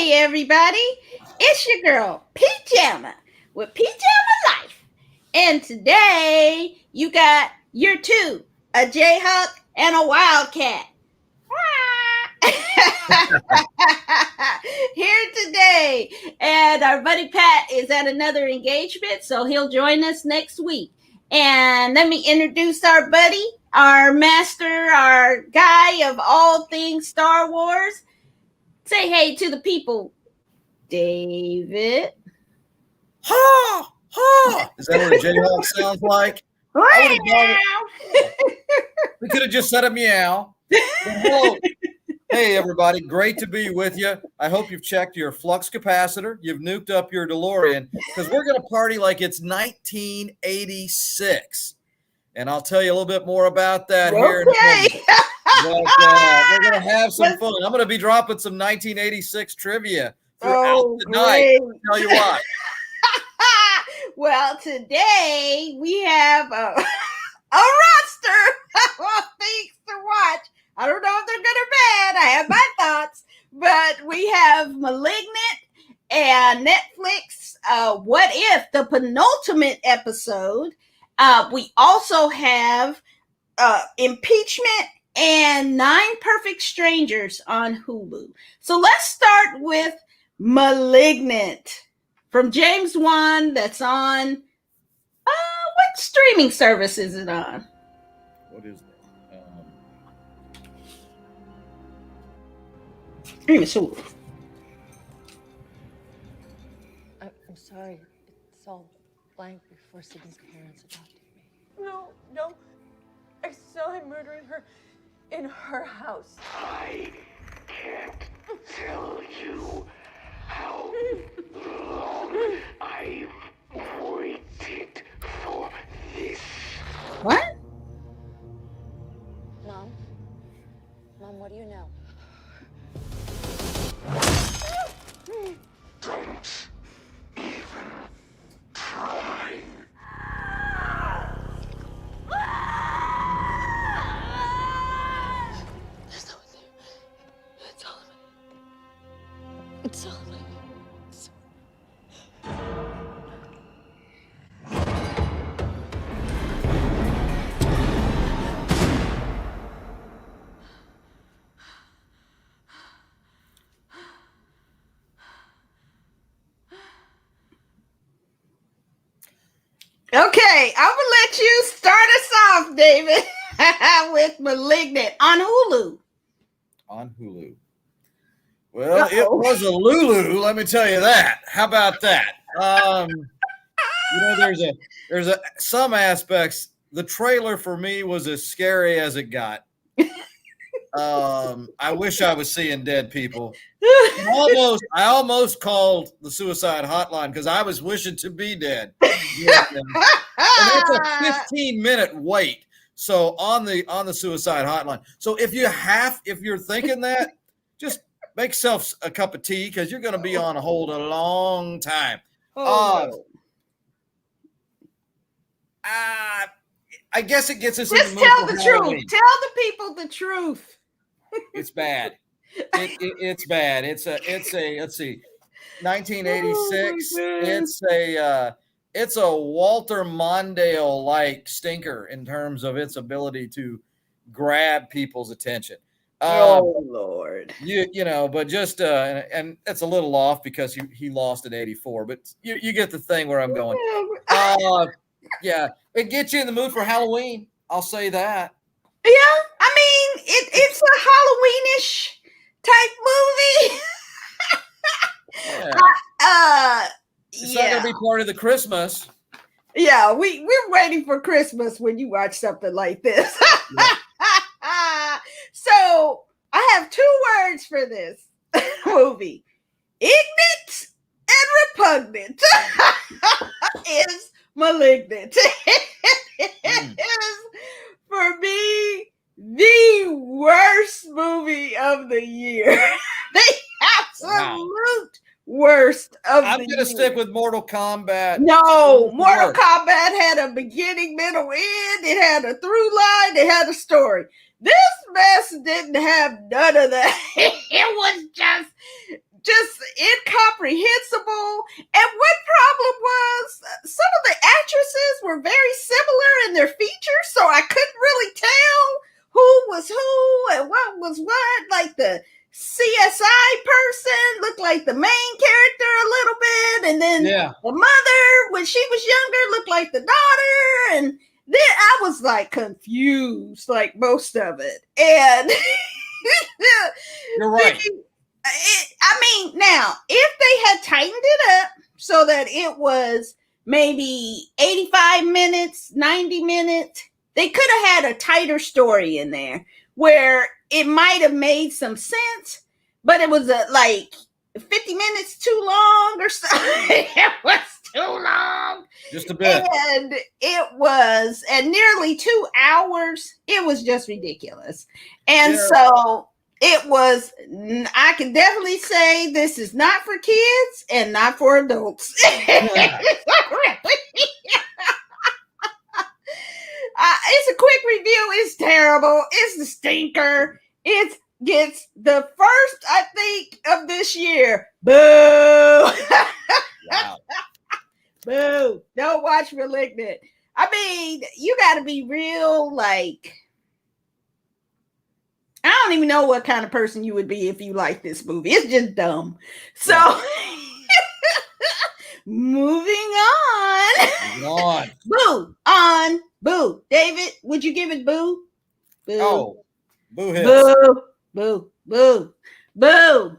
Hey everybody, it's your girl PJamma with PJamma Life. And today you got your two, a Jayhawk and a Wildcat. Here today. And our buddy Pat is at another engagement, so he'll join us next week. And let me introduce our buddy, our master, our guy of all things Star Wars. Say hey to the people, David. Ha! Ha! Is that what a Jayhawk sounds like? We could have just said a meow. Hello. Hey, everybody. Great to be with you. I hope you've checked your flux capacitor. You've nuked up your DeLorean because we're going to party like it's 1986. And I'll tell you a little bit more about that here in a minute. But, we're going to have some fun. I'm going to be dropping some 1986 trivia throughout the night. I'll tell you what. Well, today we have a roster of things to watch. I don't know if they're good or bad. I have my thoughts. But we have Malignant and Netflix, What If, the penultimate episode. We also have Impeachment and 9 Perfect Strangers on Hulu. So let's start with Malignant from James Wan. That's on what streaming service is it on? What is that? Hulu. I'm sorry. It's all blank before Sydney's parents adopted me. No. I saw him murdering her in her house. I can't tell you how long I've waited for this. What? Mom, what do you know? Don't even try. There's no one there. It's all of it. It's all of it. Okay, I'm gonna let you start us off, David, with Malignant on Hulu. On Hulu. Well, it was a Lulu, let me tell you that. How about that? There's some aspects. The trailer for me was as scary as it got. I wish I was seeing dead people. I almost called the suicide hotline because I was wishing to be dead. And it's a 15-minute wait. So on the suicide hotline. So if you're thinking that, just make yourself a cup of tea because you're going to be on hold a long time. I guess it gets us. Just tell the truth. Tell the people the truth. It's bad. It's bad. It's a let's see, 1986. It's a Walter Mondale like stinker in terms of its ability to grab people's attention. Lord. But just and it's a little off because he lost at 84, but you get the thing where I'm going. Yeah, it gets you in the mood for Halloween. I'll say that. Yeah, I mean it's a Halloweenish type movie. Yeah. It's not going to be part of the Christmas. Yeah, we're waiting for Christmas when you watch something like this. Yeah. So I have 2 words for this movie: ignorant and repugnant. Is Malignant. It is, for me, the worst movie of the year. The absolute worst of the year. I'm going to stick with Mortal Kombat. No, Mortal Kombat had a beginning, middle, end. It had a through line. It had a story. This mess didn't have none of that. It was just incomprehensible. And what problem was some of the actresses were very similar in their features, so I couldn't really tell who was who and what was what. Like the CSI person looked like the main character a little bit, and then the mother, when she was younger, looked like the daughter, and then I was like confused, like most of it. And you're right. Now, if they had tightened it up so that it was maybe 85 minutes, 90 minutes, they could have had a tighter story in there where it might have made some sense, but it was like 50 minutes too long or something. It was too long. Just a bit. And it was at nearly 2 hours. It was just ridiculous. And so it was, I can definitely say this is not for kids and not for adults. It's a quick review. It's terrible. It's the stinker. It gets the first, I think, of this year. Boo! Wow. Boo! Don't watch Malignant. I mean, you got to be real, like, I don't even know what kind of person you would be if you like this movie. It's just dumb. So, moving on. Moving on. Boo! On. Boo. David, would you give it boo? Boo. Oh, boo hits. Boo. Boo. Boo. Boo.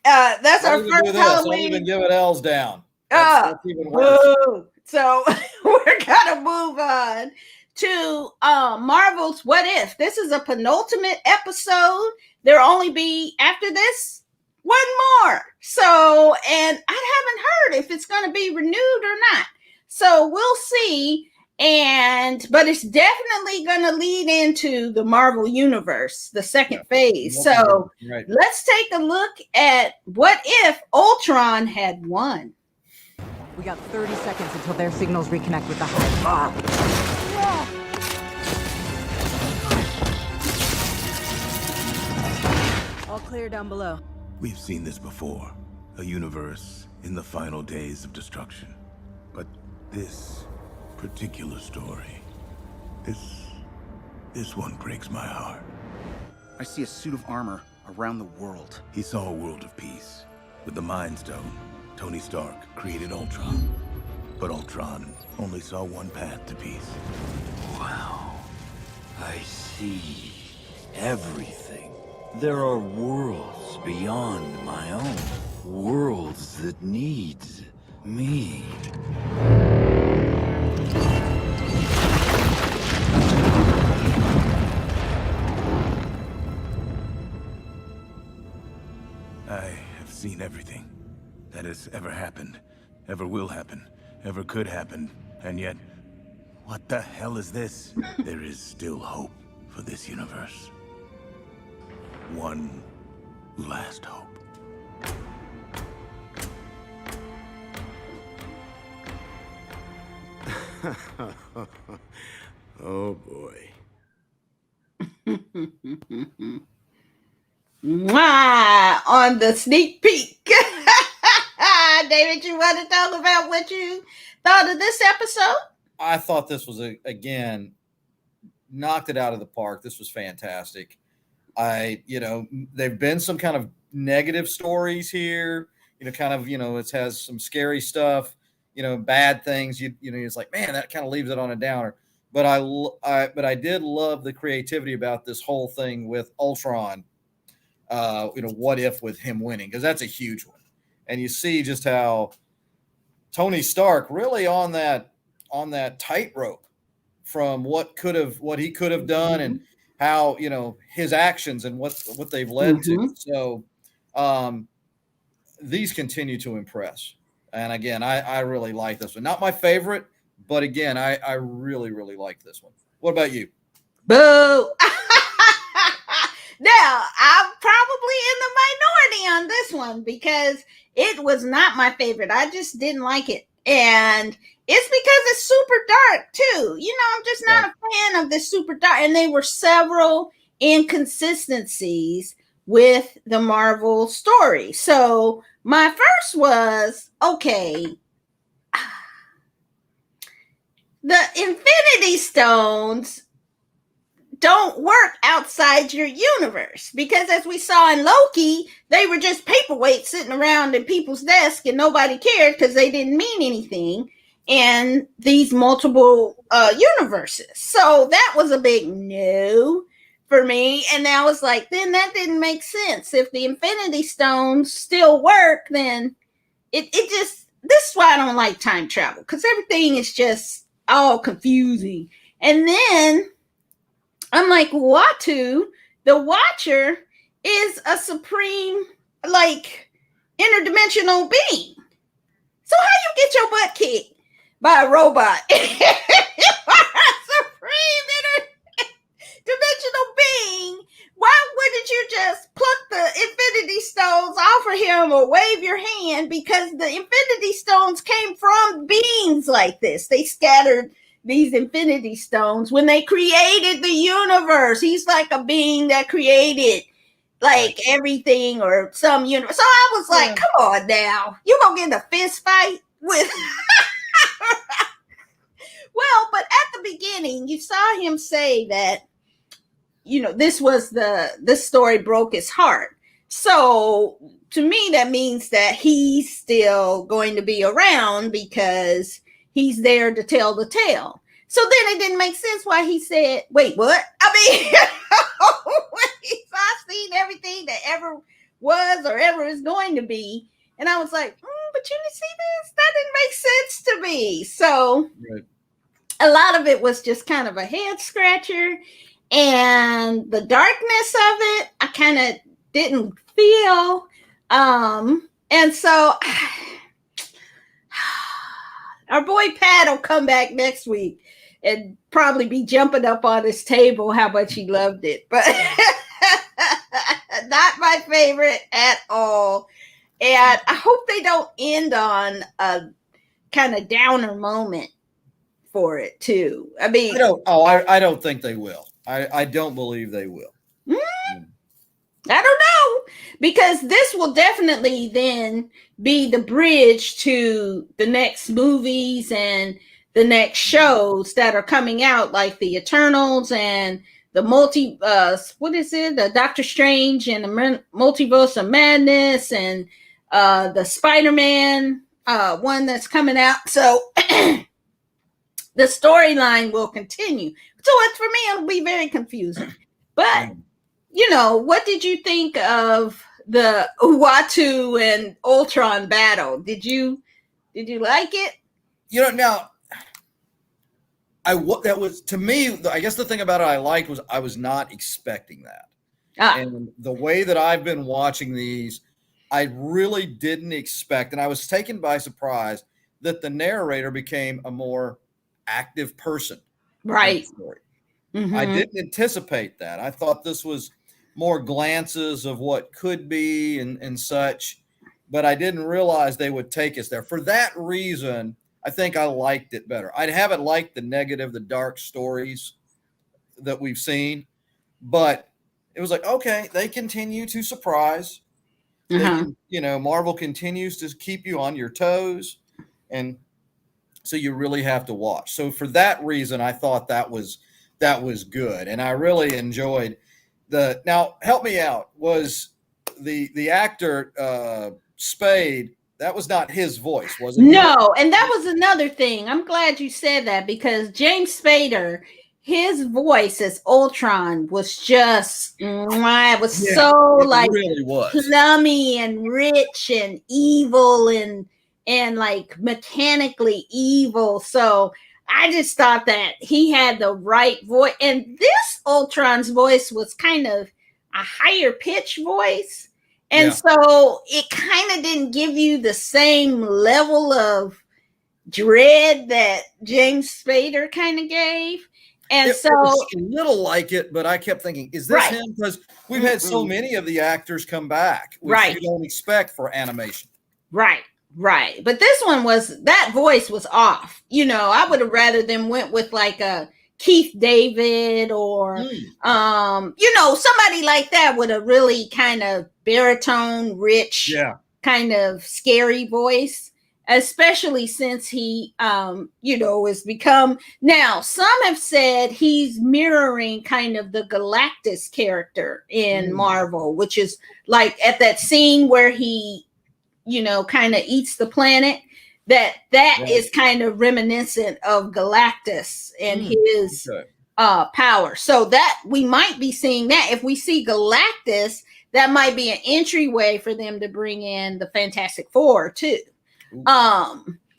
That's our first Halloween. Don't even give it L's down. That's even worse. Boo. So we're gonna move on to Marvel's What If. This is a penultimate episode. There'll only be after this one more. So, and I haven't heard if it's going to be renewed or not. So we'll see. But it's definitely going to lead into the Marvel universe, the second phase. So let's take a look at what if Ultron had won. We got 30 seconds until their signals reconnect with the hive. All clear down below. We've seen this before. A universe in the final days of destruction. But this particular story, this one breaks my heart. I see a suit of armor around the world. He saw a world of peace. With the Mind Stone, Tony Stark created Ultron. But Ultron only saw one path to peace. Wow. I see everything. There are worlds beyond my own. Worlds that need me. I have seen everything that has ever happened, ever will happen, ever could happen, and yet, what the hell is this? There is still hope for this universe. One last hope. Oh boy. Mwah! On the sneak peek. David, you want to talk about what you thought of this episode? I thought this was, again, knocked it out of the park. This was fantastic. There've been some kind of negative stories here, it has some scary stuff, bad things, it's like, man, that kind of leaves it on a downer. But I did love the creativity about this whole thing with Ultron. What if with him winning? Because that's a huge one. And you see just how Tony Stark really on that tightrope from what he could have done and how, his actions and what they've led to. So these continue to impress. And again, I really like this one. Not my favorite, but again, I really, really like this one. What about you? Boo! Now, I'm probably in the minority on this one because it was not my favorite. I just didn't like it. And it's because it's super dark too. I'm just not a fan of this super dark. And there were several inconsistencies with the Marvel story. So My first was, okay, the Infinity Stones don't work outside your universe, because as we saw in Loki, they were just paperweights sitting around in people's desks and nobody cared because they didn't mean anything in these multiple universes. So that was a big no for me. And I was like, then that didn't make sense. If the Infinity Stones still work, then it just, this is why I don't like time travel, because everything is just all confusing. And then I'm like, Watu, the Watcher, is a supreme, like, interdimensional being. So how you get your butt kicked by a robot? You are a supreme interdimensional being. Why wouldn't you just pluck the Infinity Stones off of him or wave your hand? Because the Infinity Stones came from beings like this. They scattered these Infinity Stones when they created the universe. He's like a being that created like everything or some universe. So I was like, come on now. You gonna get in a fist fight with well, but at the beginning, you saw him say that, you know, this story broke his heart. So to me, that means that he's still going to be around because he's there to tell the tale. So then it didn't make sense why he said, wait, what? I mean, I've seen everything that ever was or ever is going to be. And I was like, but you didn't see this? That didn't make sense to me. So a lot of it was just kind of a head scratcher. And the darkness of it, I kind of didn't feel. And so our boy Pat will come back next week and probably be jumping up on his table how much he loved it. But not my favorite at all. And I hope they don't end on a kind of downer moment for it too. I mean, I don't think they will. I don't believe they will. I don't know, because this will definitely then be the bridge to the next movies and the next shows that are coming out, like the Eternals and the the Doctor Strange and the Multiverse of Madness and the Spider-Man one that's coming out. So the storyline will continue. So for me, it'll be very confusing. But you know, what did you think of the Uatu and Ultron battle? Did you like it? You know, now that was, to me, I guess the thing about it I liked was I was not expecting that. And the way that I've been watching these, I really didn't expect, and I was taken by surprise that the narrator became a more active person. Right. I didn't anticipate that. I thought this was more glances of what could be and such, but I didn't realize they would take us there. For that reason, I think I liked it better. I haven't liked the negative, the dark stories that we've seen, but it was like, okay, they continue to surprise. You know, Marvel continues to keep you on your toes, and so you really have to watch. So for that reason, I thought that was good, and I really enjoyed the. Now, help me out. Was the actor Spade? That was not his voice, was it? No, and that was another thing. I'm glad you said that, because James Spader, his voice as Ultron was just, it was so like really was plummy and rich and evil and like mechanically evil. So I just thought that he had the right voice, and this Ultron's voice was kind of a higher pitch voice. And so it kind of didn't give you the same level of dread that James Spader kind of gave. And it was a little like it, but I kept thinking, is this him? Because we've had so many of the actors come back, which you don't expect for animation. Right. But this one that voice was off. You know, I would have rather them went with like a Keith David or, you know, somebody like that with a really kind of baritone, rich kind of scary voice, especially since he, has become. Now, some have said he's mirroring kind of the Galactus character in Marvel, which is like at that scene where he, kind of eats the planet. That is kind of reminiscent of Galactus and his power. So that we might be seeing that. If we see Galactus, that might be an entryway for them to bring in the Fantastic Four too.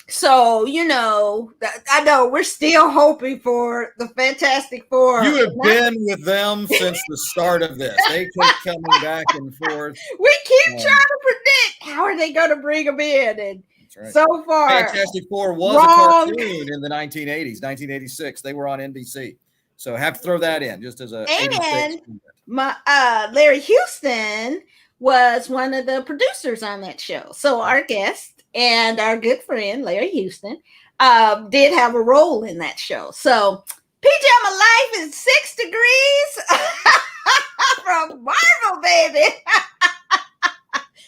So I know we're still hoping for the Fantastic Four. You have been with them since the start of this. They keep coming back and forth. We keep trying to predict how are they going to bring them in, and so far, Fantastic Four was a cartoon in the 1980s, 1986. They were on NBC. So I have to throw that in just as a. And Larry Houston was one of the producers on that show. So our guest and our good friend Larry Houston did have a role in that show. So PJamma Life is 6 degrees from Marvel, baby.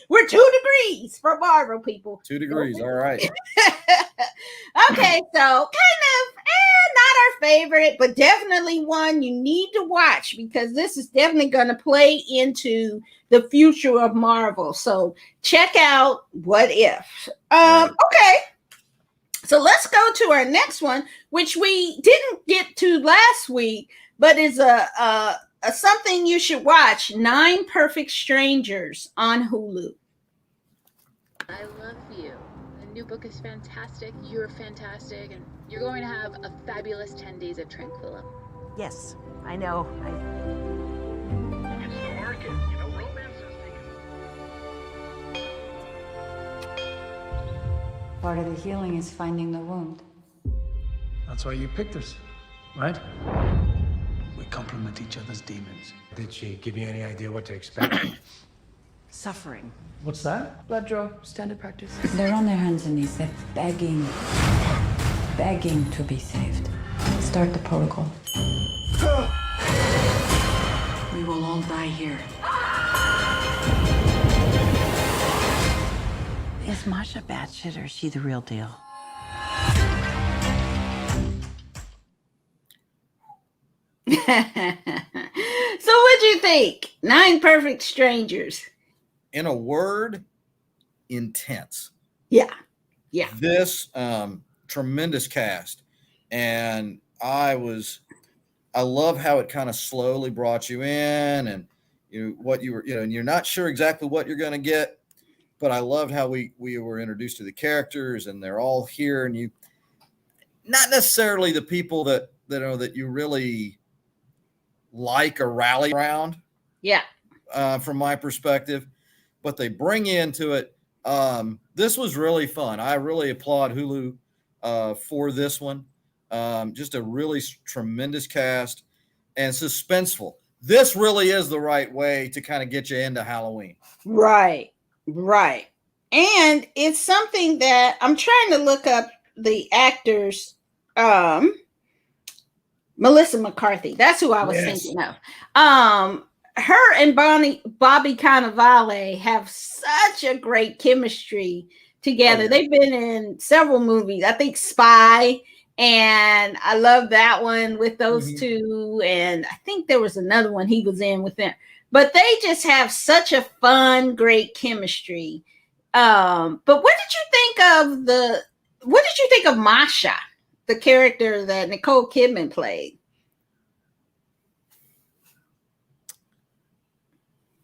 We're 2 degrees from Marvel, people. 2 degrees. All right. Okay, so kind of not our favorite, but definitely one you need to watch because this is definitely going to play into the future of Marvel. So check out What If. Okay. So let's go to our next one, which we didn't get to last week, but is a something you should watch, 9 Perfect Strangers on Hulu. I love you. The new book is fantastic. You're fantastic. And you're going to have a fabulous 10 days of Tranquilla. Yes, I know. It's the market. Romance is taking. Part of the healing is finding the wound. That's why you picked us, right? We complement each other's demons. Did she give you any idea what to expect? Suffering. What's that? Blood draw, standard practice. They're on their hands and knees. They're begging to be saved. Start the protocol. We will all die here. Is Masha batshit or is she the real deal? So what'd you think? 9 Perfect Strangers. In a word, intense. Yeah. This tremendous cast. And I love how it kind of slowly brought you in and and you're not sure exactly what you're going to get, but I loved how we were introduced to the characters and they're all here and you not necessarily the people that you really like or rally around. Yeah. From my perspective, but they bring into it. This was really fun. I really applaud Hulu for this one. Just a really tremendous cast and suspenseful. This really is the right way to kind of get you into Halloween. Right. And it's something that I'm trying to look up the actors. Melissa McCarthy. That's who I was thinking of. Her and Bobby Cannavale have such a great chemistry together. Oh, yeah. They've been in several movies. I think Spy, and I love that one with those two. And I think there was another one he was in with them. But they just have such a fun, great chemistry. But what did you think of Masha, the character that Nicole Kidman played?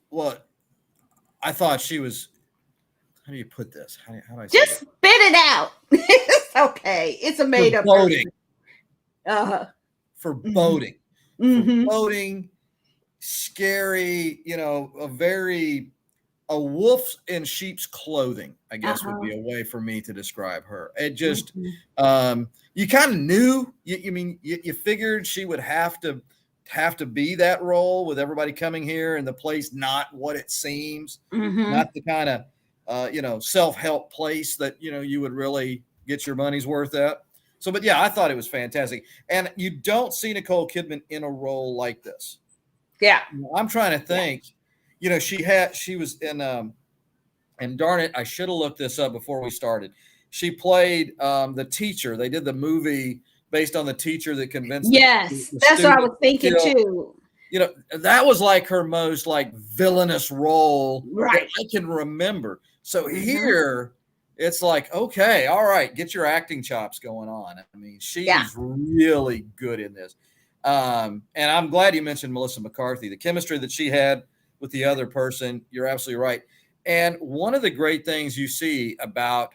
Well, I thought she was. How do you put this? How do I say just that? Spit it out. It's okay. It's a made up. Foreboding. Foreboding. Foreboding, scary. A wolf in sheep's clothing, I guess would be a way for me to describe her. It just, you kind of knew. You figured she would have to be that role with everybody coming here and the place not what it seems, not the kind of self-help place that you would really get your money's worth at. So, but yeah, I thought it was fantastic. And you don't see Nicole Kidman in a role like this. Yeah. I'm trying to think. She was in and darn it, I should have looked this up before we started. She played the teacher. They did the movie based on the teacher that convinced. Yes, that's what I was thinking too. You know, that was like her most like villainous role right. that I can remember. So here it's like, okay, all right, get your acting chops going on. I mean, she's really good in this. And I'm glad you mentioned Melissa McCarthy. The chemistry that she had with the other person, you're absolutely right. And one of the great things you see about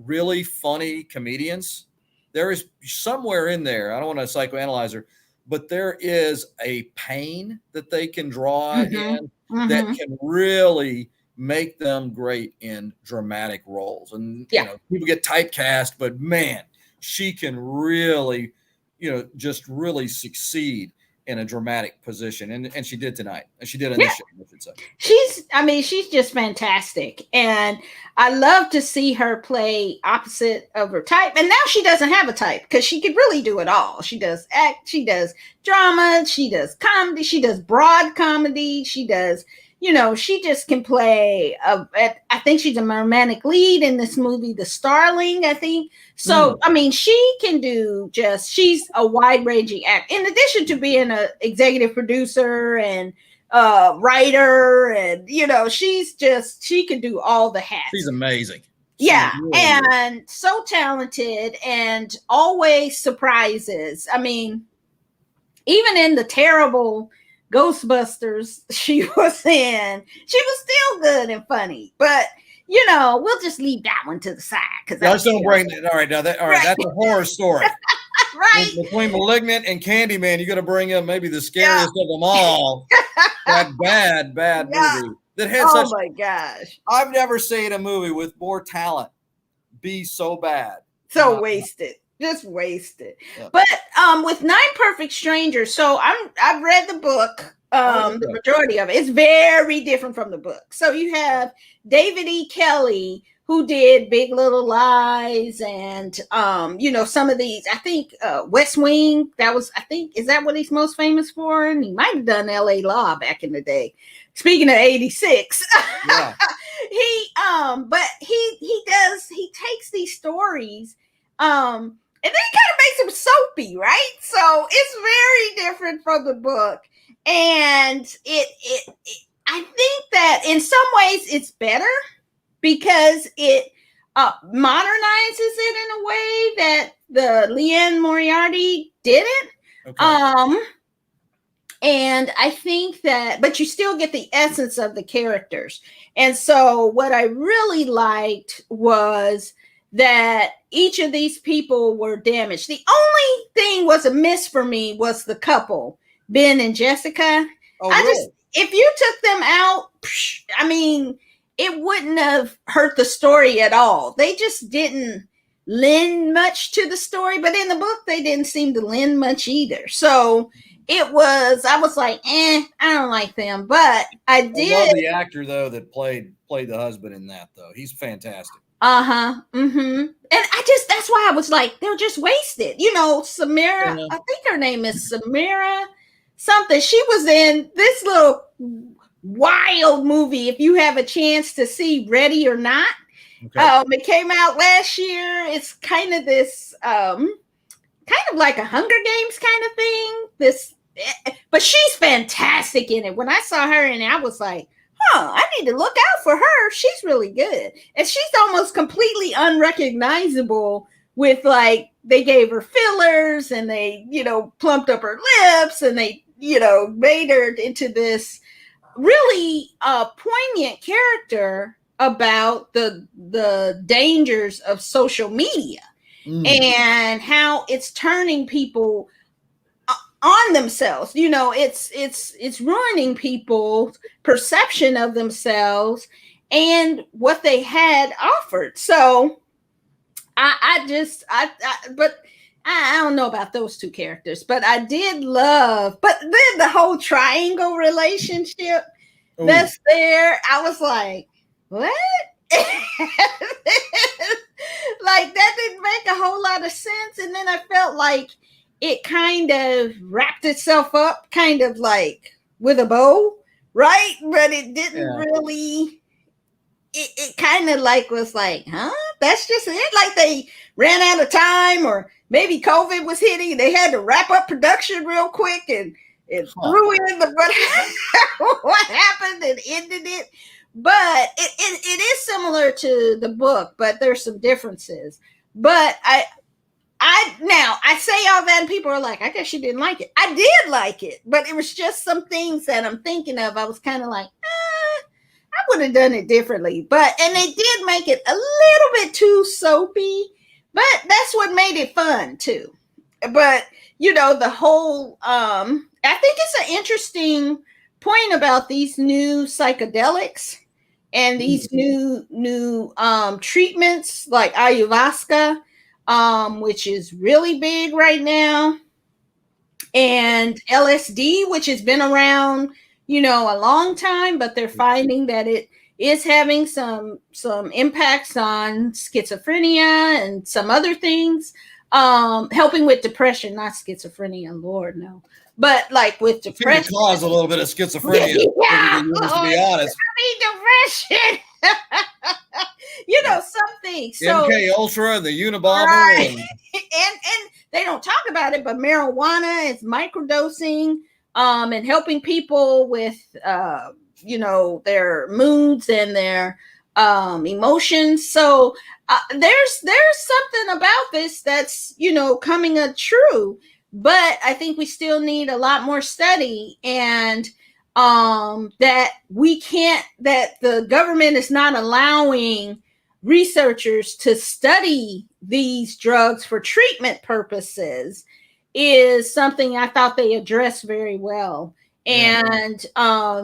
really funny comedians, there is somewhere in there, I don't want to psychoanalyze her, but there is a pain that they can draw in that can really make them great in dramatic roles. And you know, people get typecast, but man, she can really, you know, just really succeed in a dramatic position. And she did tonight. And she did in this show, I should say. She's just fantastic. And I love to see her play opposite of her type. And now she doesn't have a type because she could really do it all. She does act, she does drama, she does comedy, she does broad comedy, she does, you know, she just can play. I think she's a romantic lead in this movie, The Starling, I think. So, I mean, she can do she's a wide-ranging act. In addition to being an executive producer and writer, and, you know, she can do all the hats. She's amazing. And so talented and always surprises. I mean, even in the terrible Ghostbusters she was in, she was still good and funny. But you know, we'll just leave that one to the side because let's don't bring that. All right, now that's a horror story. Right. Between Malignant and Candyman, you got to bring up maybe the scariest of them all. That bad movie that had such. Oh my gosh! I've never seen a movie with more talent be so bad, so wasted. Just wasted. But with Nine Perfect Strangers, so I've read the book, the majority of it. It's very different from the book. So you have David E. Kelly, who did Big Little Lies and you know, some of these, I think West Wing, is that what he's most famous for? And he might have done LA Law back in the day. Speaking of 86. Yeah. He takes these stories and then he kind of makes them soapy, right? So it's very different from the book. And I think that in some ways it's better because it modernizes it in a way that the Leanne Moriarty didn't. Okay. And I think that, but you still get the essence of the characters. And so what I really liked was that each of these people were damaged. The only thing was a miss for me was the couple, Ben and Jessica. If you took them out, I mean, it wouldn't have hurt the story at all. They just didn't lend much to the story, but in the book, they didn't seem to lend much either. So I was like, I don't like them, but I did. I love the actor though that played the husband in that though. He's fantastic. And that's why I was like, they're just wasted. You know, Samira, I think her name is Samira something. She was in this little wild movie. If you have a chance to see Ready or Not, it came out last year. It's kind of this, kind of like a Hunger Games kind of thing. But she's fantastic in it. When I saw her in it, I was like, I need to look out for her. She's really good. And she's almost completely unrecognizable with, like, they gave her fillers and they, you know, plumped up her lips and they, you know, made her into this really poignant character about the dangers of social media and how it's turning people on themselves. You know, it's ruining people's perception of themselves and what they had offered. So I don't know about those two characters, but I did love, but then the whole triangle relationship that's there, I was like, what? Like, that didn't make a whole lot of sense. And then I felt like it kind of wrapped itself up kind of like with a bow, right? But it didn't really, it kind of like was like, huh? That's just it. Like they ran out of time, or maybe COVID was hitting. They had to wrap up production real quick and threw in the what happened and ended it. But it is similar to the book, but there's some differences. But I say all that and people are like, I guess you didn't like it. I did like it, but it was just some things that I'm thinking of. I was kind of like, I would have done it differently. And they did make it a little bit too soapy, but that's what made it fun too. But the whole I think it's an interesting point about these new psychedelics and these new treatments like ayahuasca, which is really big right now, and LSD, which has been around, a long time, but they're finding that it is having some impacts on schizophrenia and some other things, helping with depression, not schizophrenia, Lord no, but like with depression. It cause a little bit of schizophrenia. Yeah, to be honest. Depression. Some things. So, MK Ultra, the Unabomber, right. and they don't talk about it, but marijuana is microdosing, and helping people with their moods and their emotions. So there's something about this that's coming true, but I think we still need a lot more study, and that the government is not allowing researchers to study these drugs for treatment purposes is something I thought they addressed very well. And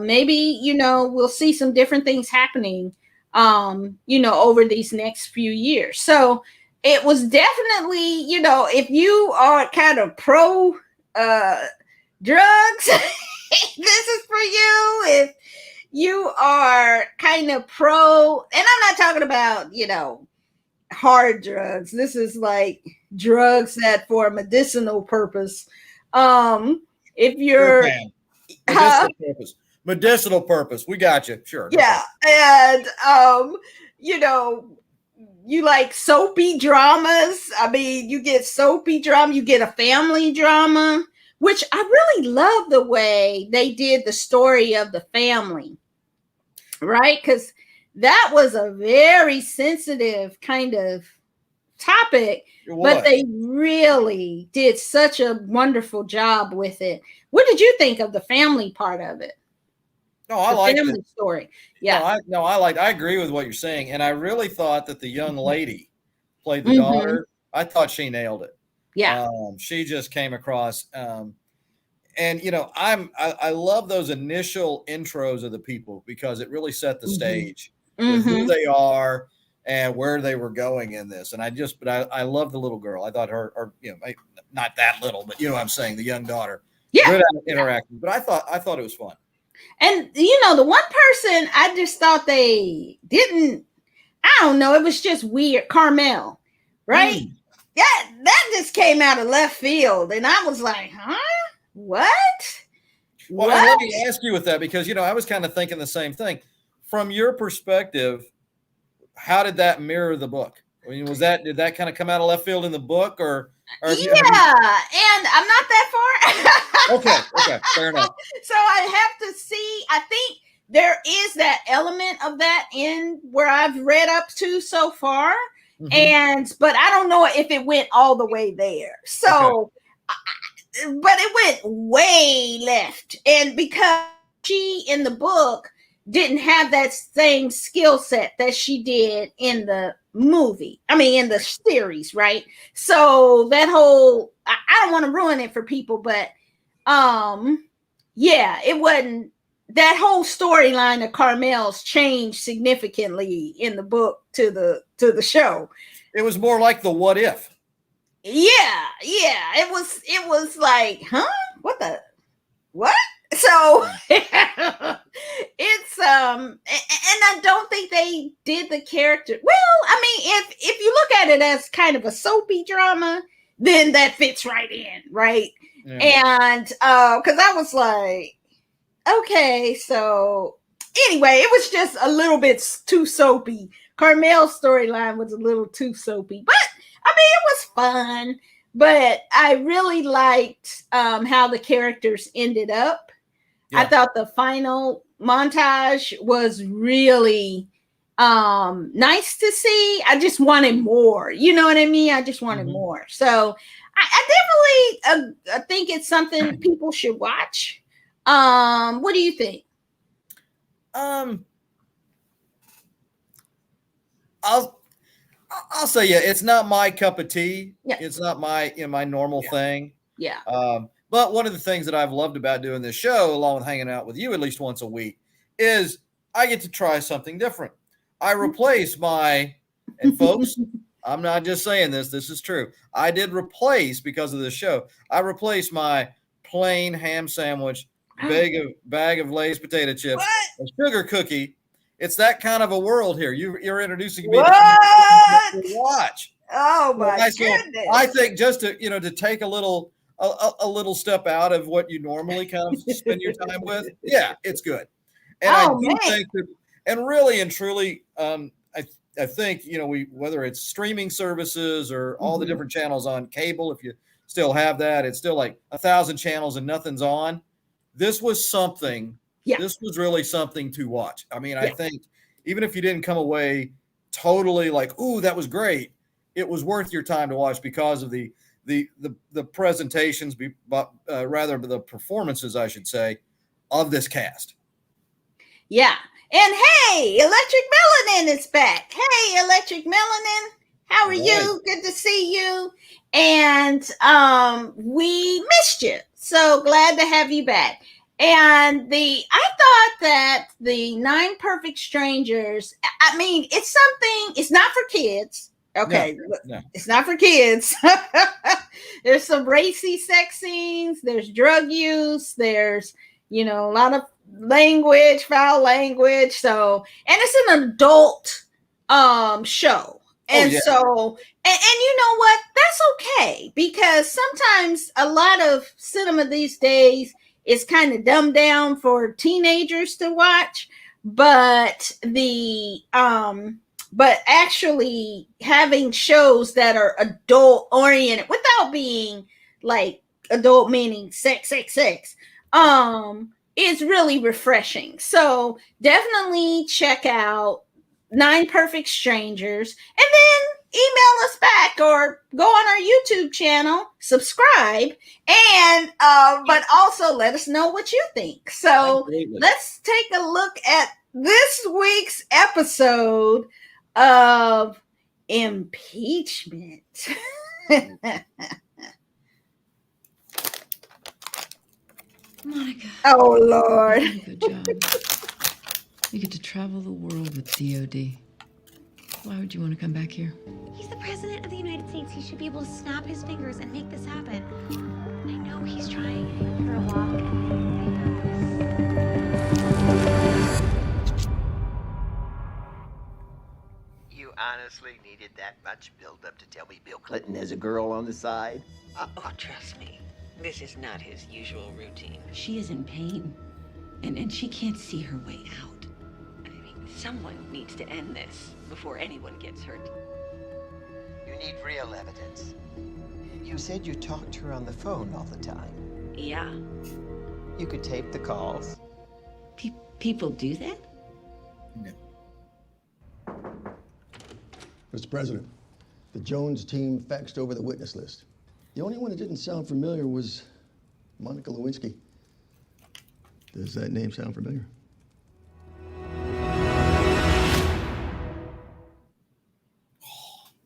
maybe we'll see some different things happening over these next few years. So it was definitely, if you are kind of pro drugs, this is for you. If you are kind of pro, and I'm not talking about, hard drugs. This is like drugs that for a medicinal purpose. If you're medicinal purpose, we got you. Sure. Yeah. And you like soapy dramas. I mean, you get soapy drama, you get a family drama, which I really love the way they did the story of the family, right? Because that was a very sensitive kind of topic, but they really did such a wonderful job with it. What did you think of the family part of it? No, I like family story. Yeah. I agree with what you're saying. And I really thought that the young lady played the daughter. I thought she nailed it. Yeah. She just came across, and I love those initial intros of the people because it really set the stage with who they are and where they were going in this. And I love the little girl. I thought her, not that little, but what I'm saying, the young daughter. Yeah. Good at interacting. But I thought it was fun. And the one person I just thought they didn't, I don't know, it was just weird. Carmel, right? That just came out of left field. And I was like, huh? What? Well, let me ask you with that, because I was kind of thinking the same thing. From your perspective, how did that mirror the book? I mean, did that kind of come out of left field in the book, or and I'm not that far. Okay, fair enough. So I have to see. I think there is that element of that in where I've read up to so far, but I don't know if it went all the way there. So, but it went way left, and because she in the book didn't have that same skill set that she did in the movie. I mean, in the series, right? So that whole, I don't want to ruin it for people, but it wasn't, that whole storyline of Carmel's changed significantly in the book to the show. It was more like the what if. Yeah. It was like, huh? What? So it's and I don't think they did the character well. I mean, if you look at it as kind of a soapy drama, then that fits right in, right? Yeah. And because I was like, okay, so anyway, it was just a little bit too soapy. Carmel's storyline was a little too soapy, but I mean, it was fun. But I really liked how the characters ended up. Yeah. I thought the final montage was really nice to see. I just wanted more. You know what I mean? I just wanted more. So I definitely think it's something people should watch. What do you think? I'll say, yeah, it's not my cup of tea. Yeah. It's not my normal thing. Yeah. But one of the things that I've loved about doing this show, along with hanging out with you at least once a week, is I get to try something different. I replace and folks, I'm not just saying this is true. I did replace, because of this show, I replaced my plain ham sandwich, bag of Lay's potato chips, a sugar cookie. It's that kind of a world here. You're introducing me to watch. Oh my goodness! I think just to take a little step out of what you normally kind of spend your time with. Yeah, it's good. And I do think that, and really and truly, I think whether it's streaming services or all the different channels on cable, if you still have that, it's still like 1,000 channels and nothing's on. This was something. Yeah. This was really something to watch. I mean, I think even if you didn't come away totally like, ooh, that was great, it was worth your time to watch because of the presentations, rather the performances, I should say, of this cast. Yeah. And hey, Electric Melanin is back. Hey, Electric Melanin, how are you? Good to see you. And we missed you. So glad to have you back. And I thought that the 9 Perfect Strangers, I mean, it's not for kids. Okay. No. It's not for kids. There's some racy sex scenes. There's drug use. There's, a lot of foul language. So, and it's an adult show. And so, and you know what? That's okay, because sometimes a lot of cinema these days is kind of dumbed down for teenagers to watch, but but actually having shows that are adult oriented without being like adult meaning sex, is really refreshing. So definitely check out 9 Perfect Strangers, and then email us back or go on our YouTube channel, subscribe, and but also let us know what you think. So let's take a look at this week's episode of Impeachment. Monica. Oh, Lord. Good job. You get to travel the world with DOD. Why would you want to come back here? He's the president of the United States. He should be able to snap his fingers and make this happen. I know he's trying for a while. You honestly needed that much buildup to tell me Bill Clinton has a girl on the side? Oh, trust me. This is not his usual routine. She is in pain, and she can't see her way out. Someone needs to end this before anyone gets hurt. You need real evidence. You said you talked to her on the phone all the time. Yeah. You could tape the calls. People do that? No. Mr. President, the Jones team faxed over the witness list. The only one that didn't sound familiar was Monica Lewinsky. Does that name sound familiar?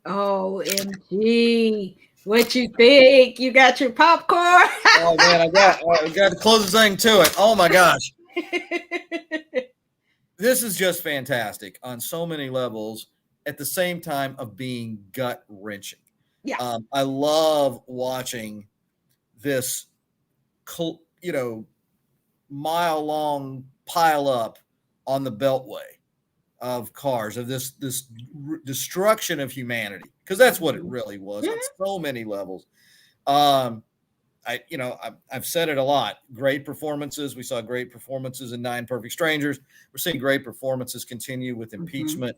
OMG. What you think? You got your popcorn? Oh, man, I got the closest thing to it. Oh, my gosh. This is just fantastic on so many levels at the same time of being gut-wrenching. Yeah. I love watching this, mile-long pile up on the Beltway of cars, of this destruction of humanity, because that's what it really was on so many levels. I've said it a lot. Great performances. We saw great performances in 9 Perfect Strangers. We're seeing great performances continue with Impeachment.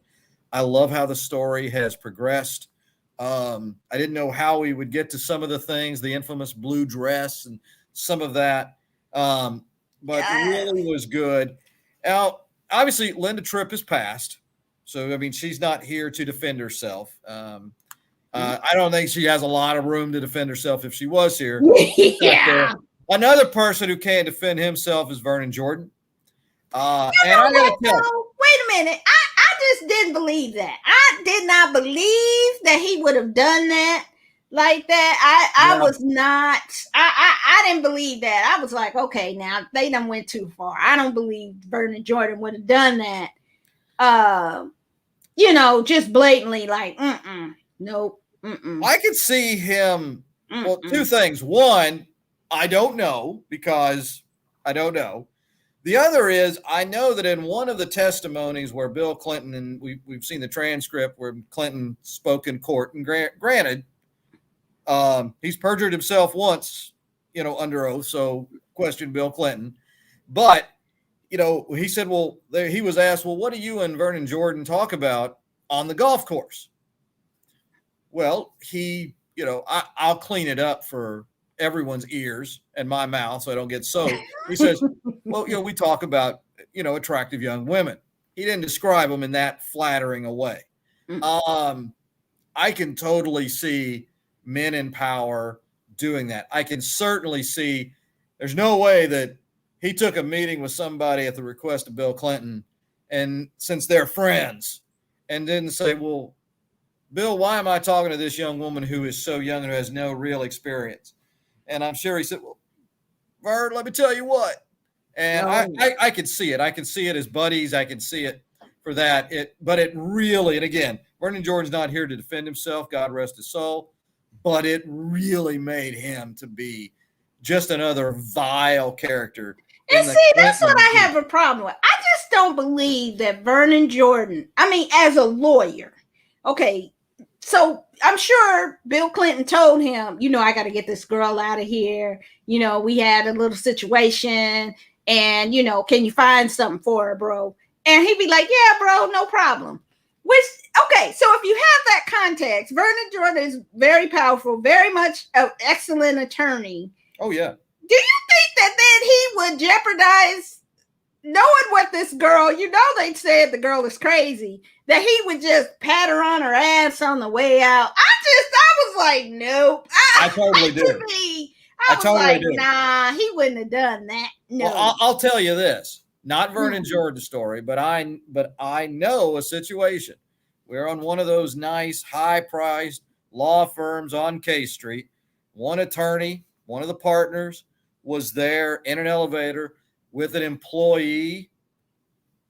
I love how the story has progressed. I didn't know how we would get to some of the things, the infamous blue dress and some of that, but really was good. Now, obviously, Linda Tripp has passed, so I mean, she's not here to defend herself. I don't think she has a lot of room to defend herself if she was here. Yeah. Another person who can't defend himself is Vernon Jordan. And I gotta tell you, wait a minute. I just didn't believe that. I did not believe that he would have done that like that. I was not. I didn't believe that. I was like, okay, now they done went too far. I don't believe Vernon Jordan would have done that. Just blatantly like, nope. I could see him. Well, 2 things. One, I don't know because I don't know. The other is I know that in one of the testimonies where Bill Clinton, and we've seen the transcript where Clinton spoke in court, and granted, he's perjured himself once, under oath, so question Bill Clinton. But, he said, he was asked, well, what do you and Vernon Jordan talk about on the golf course? Well, I'll clean it up for everyone's ears and my mouth so I don't get soaked. He says, well, we talk about, attractive young women. He didn't describe them in that flattering a way. I can totally see men in power doing that. I can certainly see there's no way that he took a meeting with somebody at the request of Bill Clinton, and since they're friends, and didn't say, well, Bill, why am I talking to this young woman who is so young and who has no real experience? And I'm sure he said, well, Vern, let me tell you what. And I can see it. I can see it as buddies. I can see it for that. But it really, and again, Vernon Jordan's not here to defend himself, God rest his soul, but it really made him to be just another vile character. And see, that's what I have a problem with. I just don't believe that Vernon Jordan, as a lawyer, okay, so I'm sure Bill Clinton told him, I got to get this girl out of here. We had a little situation and, can you find something for her, bro? And he'd be like, yeah, bro, no problem. Okay, so if you have that context, Vernon Jordan is very powerful, very much an excellent attorney. Oh, yeah. Do you think that then he would jeopardize knowing what this girl, they said the girl is crazy, that he would just pat her on her ass on the way out? I was like, nope. I totally do. I was like, nah, he wouldn't have done that. No. Well, I'll tell you this, not Vernon Jordan's story, but I know a situation. We're on one of those nice, high-priced law firms on K Street. One attorney, one of the partners, was there in an elevator with an employee,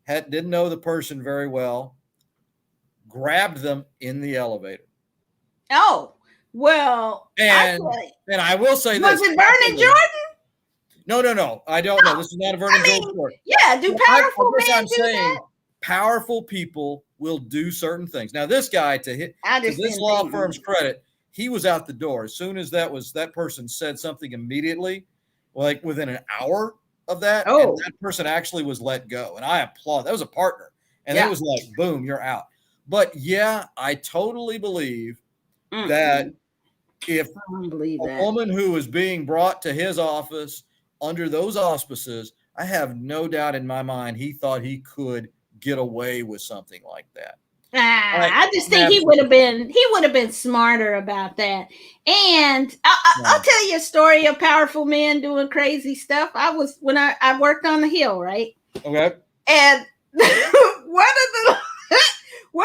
didn't know the person very well, grabbed them in the elevator. Oh, well. And I will say this. Was it Vernon Jordan? No. I don't know. This is not a Vernon Jordan story. Yeah, do powerful men do that? Powerful people will do certain things. Now, this guy, to this law firm's credit, he was out the door. As soon as that person said something immediately, like within an hour of that, and that person actually was let go. And I applaud. That was a partner. And it was like, boom, you're out. But yeah, I totally believe that if a woman who was being brought to his office under those auspices, I have no doubt in my mind he thought he could get away with something like that. I just think he would have been smarter about that. And I'll tell you a story of powerful men doing crazy stuff. When I worked on the Hill, right? Okay. And one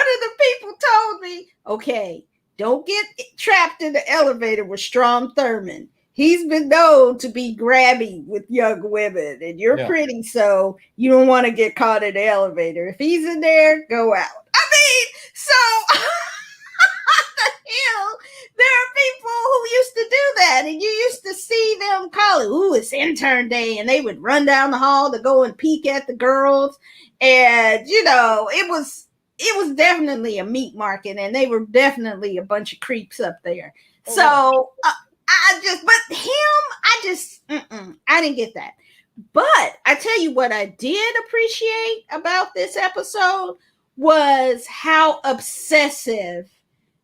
of the people told me, okay, don't get trapped in the elevator with Strom Thurmond. He's been known to be grabby with young women, and you're pretty, so you don't want to get caught in the elevator. If he's in there, go out. So on the Hill, there are people who used to do that, and you used to see them call it, ooh, it's intern day, and they would run down the hall to go and peek at the girls, and it was definitely a meat market, and they were definitely a bunch of creeps up there. So I didn't get that. But I tell you what I did appreciate about this episode was how obsessive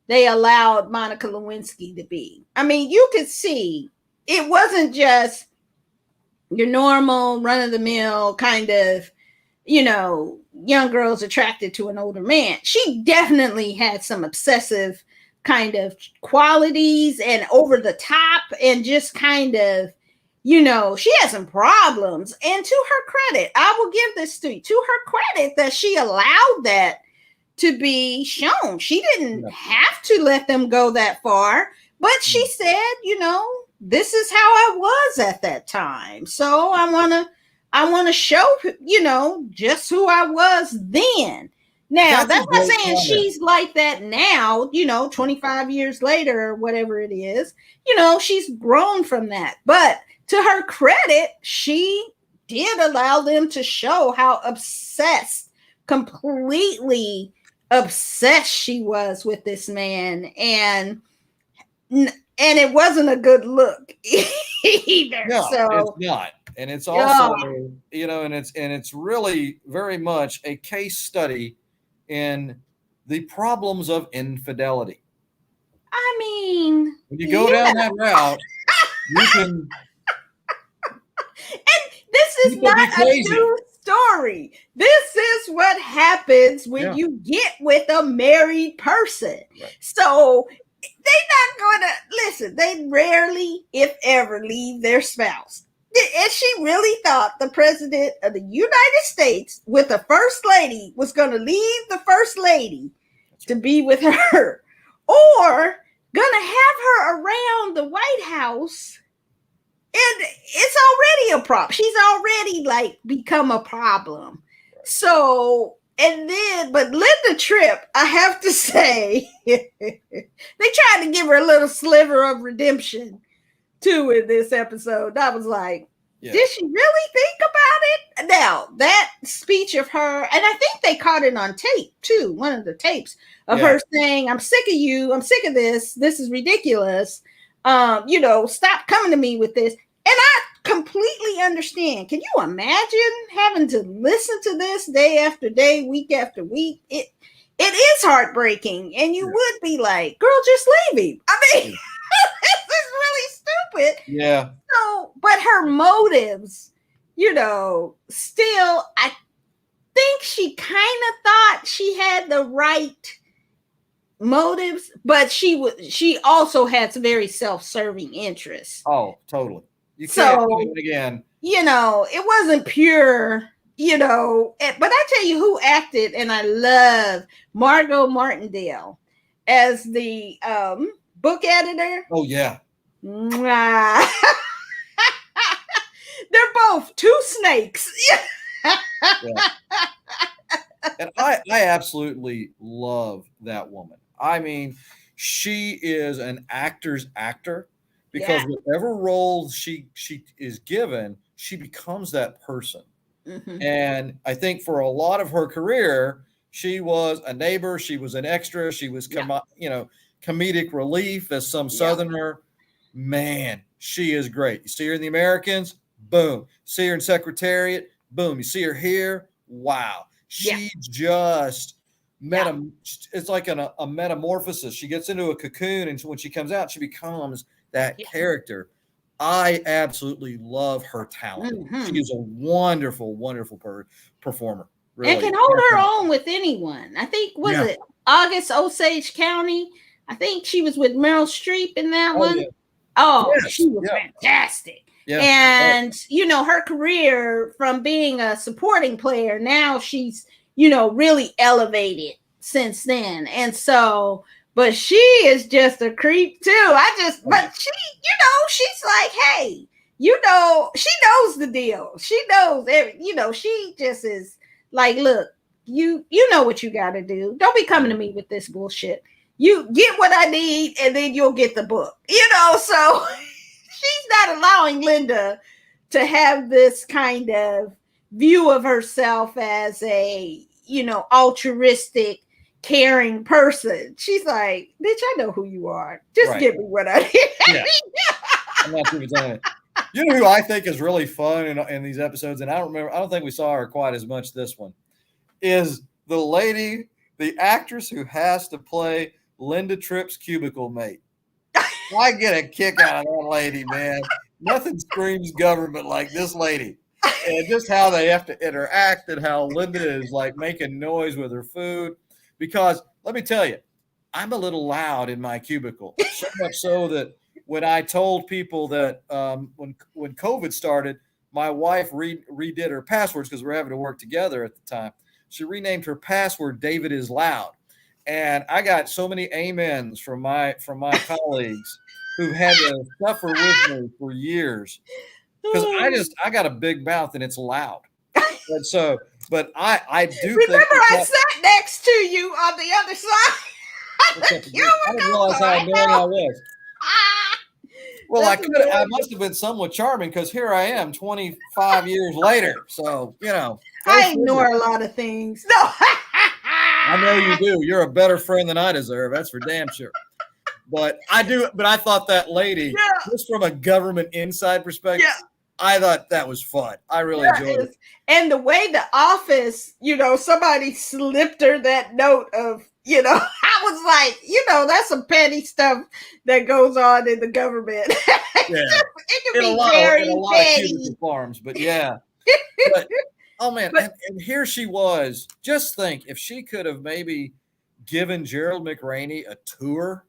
they allowed Monica Lewinsky to be. I mean, you could see it wasn't just your normal run-of-the-mill kind of, young girls attracted to an older man. She definitely had some obsessive kind of qualities and over the top and just kind of, she had some problems. And to her credit, I will give this to her credit that she allowed that to be shown. She didn't have to let them go that far, but she said, this is how I was at that time. So I want to show, just who I was then. Now, that's not saying she's like that now, 25 years later or whatever it is. She's grown from that. But to her credit, she did allow them to show how completely obsessed she was with this man. And it wasn't a good look either. No, so it's not. And it's also, and it's really very much a case study in the problems of infidelity. I mean, when you go down that route, you can. And this is not a new story. This is what happens when you get with a married person. Right. So they're not going to listen. They rarely, if ever, leave their spouse. And she really thought the president of the United States with the first lady was going to leave the first lady to be with her, or going to have her around the White House. And it's already a problem. She's already become a problem. So, but Linda Tripp, I have to say, they tried to give her a little sliver of redemption too in this episode. I was like, did she really think about it? Now, that speech of her, and I think they caught it on tape too, one of the tapes of her saying, I'm sick of you. I'm sick of this. This is ridiculous. Stop coming to me with this. And I completely understand. Can you imagine having to listen to this day after day, week after week? It is heartbreaking. And you would be like, girl, just leave him. I mean, this is really stupid. Yeah. So, but her motives, still, I think she kind of thought she had the right motives, but she also has very self-serving interests. Oh, totally. You can't do it again. It wasn't pure, but I tell you who acted, and I love Margot Martindale as the book editor. Oh, yeah. They're both two snakes. And I absolutely love that woman. I mean, she is an actor's actor, because whatever role she is given, she becomes that person. Mm-hmm. And I think for a lot of her career, she was a neighbor, she was an extra, she was comedic relief as some Southerner. Man, she is great. You see her in The Americans, boom. See her in Secretariat, boom. You see her here, wow. She just it's like a metamorphosis. She gets into a cocoon, and when she comes out, she becomes that character. I absolutely love her talent. Mm-hmm. She is a wonderful, wonderful performer. Really. And can hold her own with anyone. I think, was it August Osage County? I think she was with Meryl Streep in that one. Yeah. Oh, yes. She was fantastic. Yeah. And, her career from being a supporting player, now she's, really elevated since then. And so, but she is just a creep too. But she, she's like, hey, she knows the deal. She knows, she just is like, look, you know what you got to do. Don't be coming to me with this bullshit. You get what I need, and then you'll get the book, so she's not allowing Linda to have this kind of view of herself as a, altruistic, caring person. She's like, bitch, I know who you are. Just give me what I need. Yeah. I'm not even telling you. You know who I think is really fun in these episodes, and I don't think we saw her quite as much this one, is the lady, the actress who has to play Linda Tripp's cubicle mate. I get a kick out of that lady, man. Nothing screams government like this lady. And just how they have to interact and how Linda is like making noise with her food. Because let me tell you, I'm a little loud in my cubicle. So much so that when I told people that when COVID started, my wife redid her passwords because we're having to work together at the time. She renamed her password "David is loud," and I got so many amens from my colleagues who've had to suffer with me for years because I got a big mouth and it's loud, and so. But I do remember think I sat next to you on the other side. I didn't realize how annoying I was. Well, I must have been somewhat charming because here I am 25 years later. So, I ignore a lot of things. No. I know you do. You're a better friend than I deserve. That's for damn sure. But I thought that lady, just from a government inside perspective, I thought that was fun. I really enjoyed it. And the way The Office, somebody slipped her that note of, I was like, that's some petty stuff that goes on in the government. It can be very in a lot petty. Of cubicle farms, but yeah. But, oh man, and here she was. Just think if she could have maybe given Gerald McRaney a tour,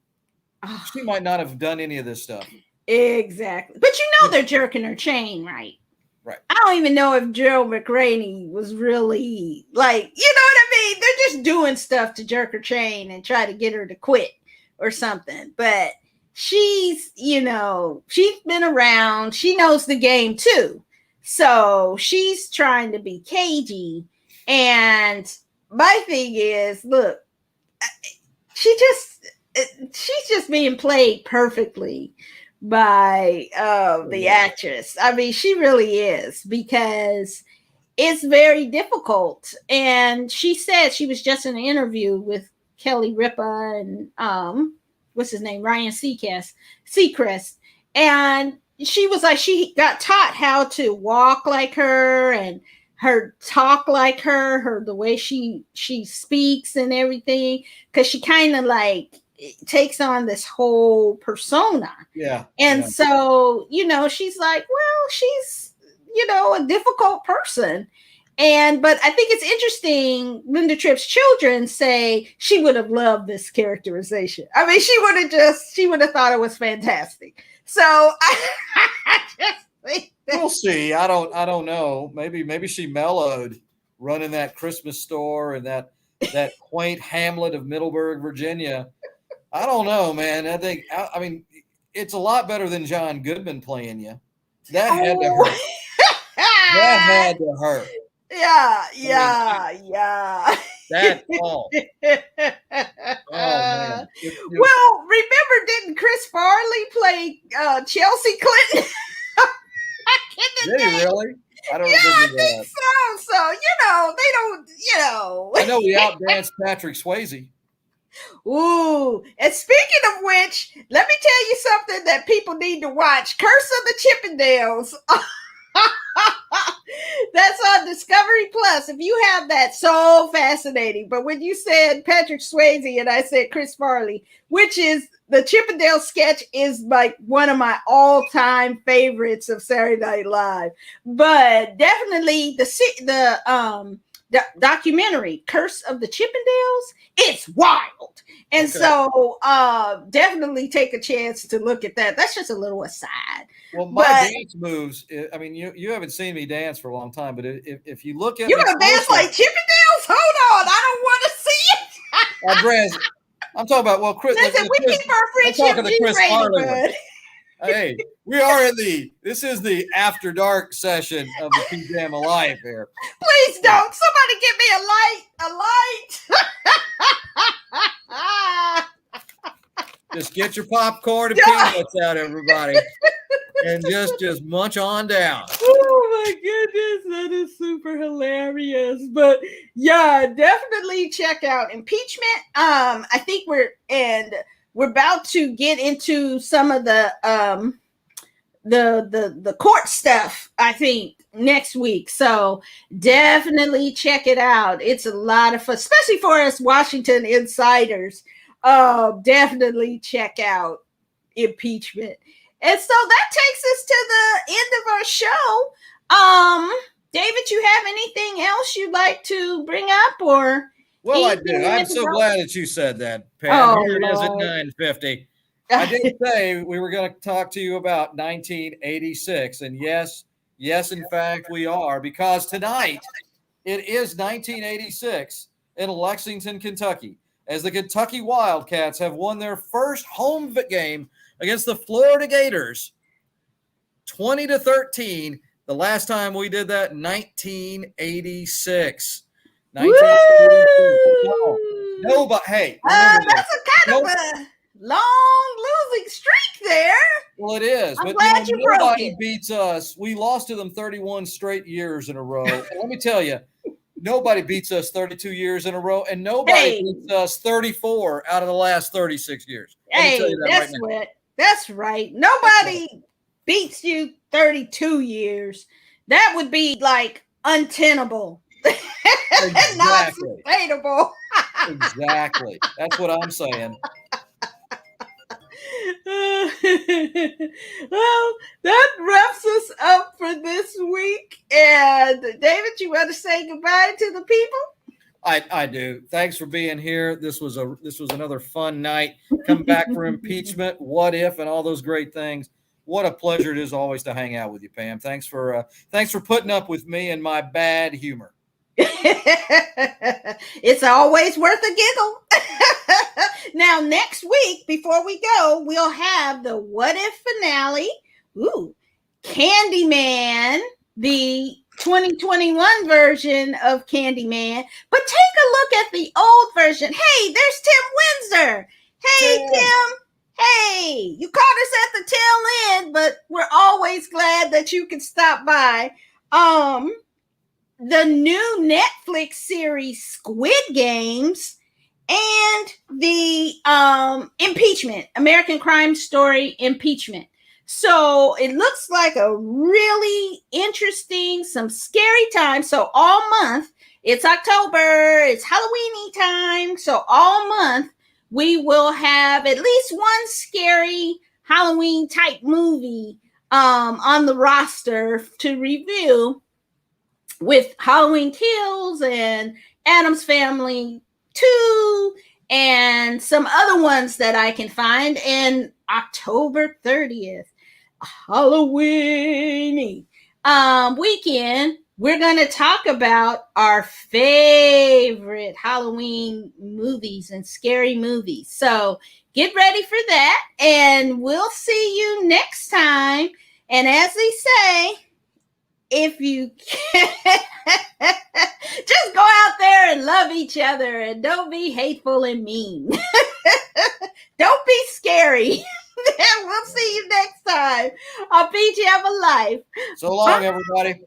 she might not have done any of this stuff. Exactly. But they're jerking her chain, right? Right. I don't even know if Gerald McRaney was really what I mean? They're just doing stuff to jerk her chain and try to get her to quit or something. But she's been around. She knows the game too. So she's trying to be cagey. And my thing is, look, she's just being played perfectly by the actress. I mean, she really is, because it's very difficult. And she said she was just in an interview with Kelly Ripa and what's his name, Ryan Seacrest, and she was like, she got taught how to walk like her and her talk like her the way she speaks and everything, because she kind of takes on this whole persona. And so she's like, well, she's a difficult person. But I think it's interesting, Linda Tripp's children say she would have loved this characterization. I mean, she would have thought it was fantastic. So I just think we'll see. I don't know. Maybe she mellowed running that Christmas store and that quaint hamlet of Middleburg, Virginia. I don't know, man. I mean, it's a lot better than John Goodman playing you. That had to hurt. That had to hurt. Yeah. That's all. Man. Well, remember, didn't Chris Farley play Chelsea Clinton? Did he really? I don't remember I that. think so. So, they don't, I know he outdanced Patrick Swayze. Ooh, and speaking of which, let me tell you something that people need to watch. Curse of the Chippendales. That's on Discovery Plus. If you have that, so fascinating. But when you said Patrick Swayze and I said Chris Farley, which is the Chippendale sketch, is like one of my all-time favorites of Saturday Night Live. But definitely the documentary Curse of the Chippendales, it's wild. And so definitely take a chance to look at that. That's just a little aside. Well, my dance moves, I mean, you haven't seen me dance for a long time, but if you look at you're going to dance like Chippendales? Hold on. I don't want to see it. Brand, I'm talking about, Chris. Listen, we keep our friendship G-rated. Hey, this is the after dark session of the PJamma Life here. Please don't. Somebody give me a light. Just get your popcorn and peanuts out, everybody. And just munch on down. Oh my goodness, that is super hilarious. But yeah, definitely check out Impeachment. I think we're about to get into some of the the court stuff, I think, next week. So definitely check it out. It's a lot of fun, especially for us Washington insiders. Definitely check out Impeachment. And so that takes us to the end of our show. David, you have anything else you'd like to bring up, or? Well, I do. I'm so glad that you said that, Pam. Here it is at 9:50. I did say we were going to talk to you about 1986, and yes, in fact, we are, because tonight it is 1986 in Lexington, Kentucky, as the Kentucky Wildcats have won their first home game against the Florida Gators, 20-13. The last time we did that, 1986. 1982. No, but hey, that's a kind of a long losing streak there. Well, it is. I'm glad you broke nobody it. beats us. We lost to them 31 straight years in a row. And let me tell you, nobody beats us 32 years in a row, and nobody beats us 34 out of the last 36 years. Hey, that's right. Nobody beats you 32 years. That would be like untenable. Exactly. Not sustainable. Exactly. That's what I'm saying. Well, that wraps us up for this week. And David, you want to say goodbye to the people? I do. Thanks for being here. This was another fun night. Come back for Impeachment, What If, and all those great things. What a pleasure it is always to hang out with you, Pam. Thanks for putting up with me and my bad humor. It's always worth a giggle. Now, next week, before we go, we'll have the What If finale. Ooh, Candyman, the 2021 version of Candyman. But take a look at the old version. Hey, there's Tim Windsor. Hey, Tim. Hey, you caught us at the tail end, but we're always glad that you could stop by. The new Netflix series Squid Games and the Impeachment, American Crime Story Impeachment. So it looks like a really interesting, some scary time. So all month, it's October, it's Halloween time. So all month, we will have at least one scary Halloween type movie on the roster to review, with Halloween Kills and Addams Family 2 and some other ones that I can find. And October 30th, Halloween weekend, we're going to talk about our favorite Halloween movies and scary movies. So get ready for that, and we'll see you next time. And as they say, if you can, just go out there and love each other and don't be hateful and mean. Don't be scary. We'll see you next time on PJamma Life. So long, everybody.